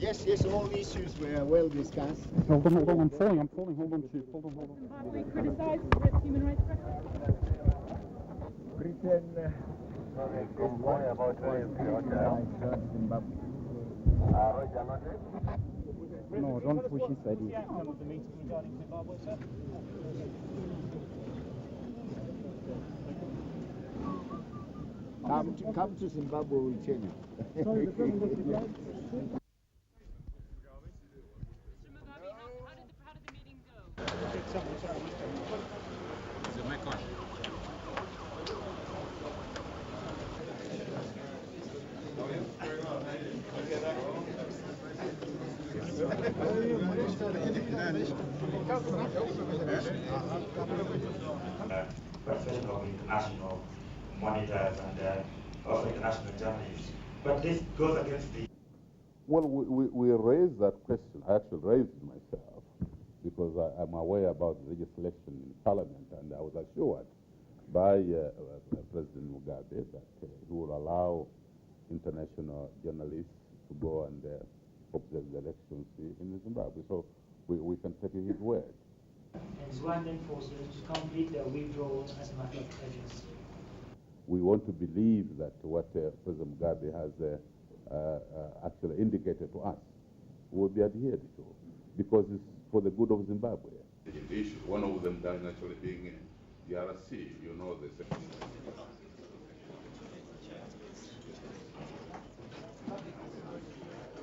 Yes, all issues were well discussed. Hold on, I'm falling, hold on, Chief, hold on. Zimbabwe criticized human rights practices? Britain is Zimbabwe. No, don't push inside The it. outcome of the meeting regarding Zimbabwe, sir? Come to Zimbabwe, we'll tell you. Sorry, the president was replied. Mr. Mugabe, how did the meeting go? Is the mic on? Professional international monitors and also international journalists. But this goes against the... Well, we raised that question. I actually raised it myself because I'm aware about the legislation in Parliament, and I was assured by President Mugabe that he will allow international journalists to go and observe the elections in Zimbabwe. So we can take his word. And Rwandan forces to complete their withdrawal as a matter of urgency. We want to believe that what President Mugabe has actually indicated to us will be adhered to, because it's for the good of Zimbabwe. The issues, one of them naturally being the RC, you know, the